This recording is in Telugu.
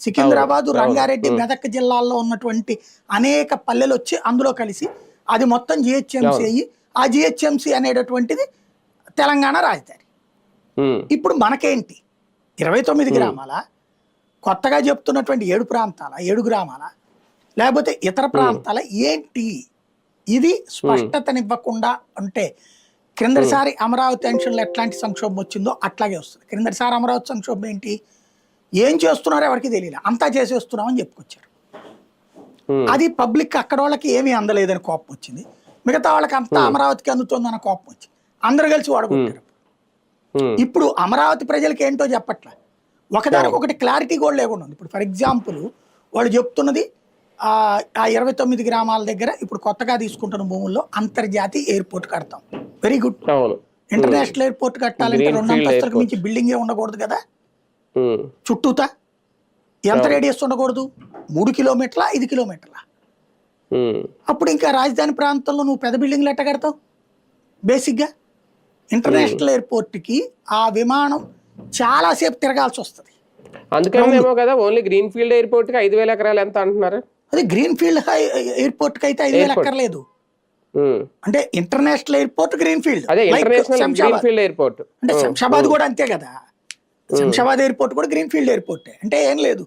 సికింద్రాబాద్, రంగారెడ్డి, మెదక్ జిల్లాల్లో ఉన్నటువంటి అనేక పల్లెలు వచ్చి అందులో కలిసి అది మొత్తం జిహెచ్ఎంసీ అయ్యి ఆ జిహెచ్ఎంసీ అనేటటువంటిది తెలంగాణ రాజధాని. ఇప్పుడు మనకేంటి 29 గ్రామాల, కొత్తగా చెప్తున్నటువంటి 7 ప్రాంతాల, 7 గ్రామాల, లేకపోతే ఇతర ప్రాంతాల ఏంటి? ఇది స్పష్టతనివ్వకుండా ఉంటే క్రిందటిసారి అమరావతి టెన్షన్లో ఎట్లాంటి సంక్షోభం వచ్చిందో అట్లాగే వస్తుంది. క్రిందటిసారి అమరావతి సంక్షోభం ఏంటి? ఏం చేస్తున్నారో ఎవరికి తెలియదు, అంతా చేసేస్తున్నామని చెప్పుకొచ్చారు. అది పబ్లిక్ అక్కడ వాళ్ళకి ఏమీ అందలేదని కోపం వచ్చింది, మిగతా వాళ్ళకి అంతా అమరావతికి అందుతుందన్న కోపం వచ్చింది, అందరూ కలిసి వాడుకుంటారు. ఇప్పుడు అమరావతి ప్రజలకి ఏంటో చెప్పట్ల, ఒకదానికి ఒకటి క్లారిటీ కూడా లేకుండా ఉంది. ఇప్పుడు ఫర్ ఎగ్జాంపుల్ వాళ్ళు చెప్తున్నది ఆ 29 గ్రామాల దగ్గర ఇప్పుడు కొత్తగా తీసుకుంటున్న భూముల్లో అంతర్జాతీయ ఎయిర్పోర్ట్ కడతాం. Very good. ఇంటర్నేషనల్ ఎయిర్పోర్ట్ కట్టాలంటే 2 అంతస్తులకు మించి బిల్డింగే ఉండకూడదు కదా. చుట్టూతా ఎంత రేడియస్ ఉండకూడదు? 3 కిలోమీటర్ల, 5 కిలోమీటర్ల. అప్పుడు ఇంకా రాజధాని ప్రాంతంలో నువ్వు పెద్ద బిల్డింగ్లు ఎట్ట కడతావు? బేసిక్గా ఇంటర్నేషనల్ ఎయిర్పోర్ట్కి ఆ విమానం చాలాసేపు తిరగాల్సి వస్తుంది. అందుకేమో కదా ఓన్లీ గ్రీన్ ఫీల్డ్ ఎయిర్పోర్ట్ కి 5,000 ఎకరాలు ఎంత అంటున్నారు. అది గ్రీన్ ఫీల్డ్ ఎయిర్పోర్ట్ కి అయితే 5,000 ఎక్కర్లేదు. అంటే ఇంటర్నేషనల్ ఎయిర్పోర్ట్ గ్రీన్ ఫీల్డ్, అంటే శంషాబాద్ కూడా అంతే కదా. శంషాబాద్ ఎయిర్పోర్ట్ కూడా గ్రీన్ ఫీల్డ్ ఎయిర్పోర్ట్ అంటే ఏం లేదు.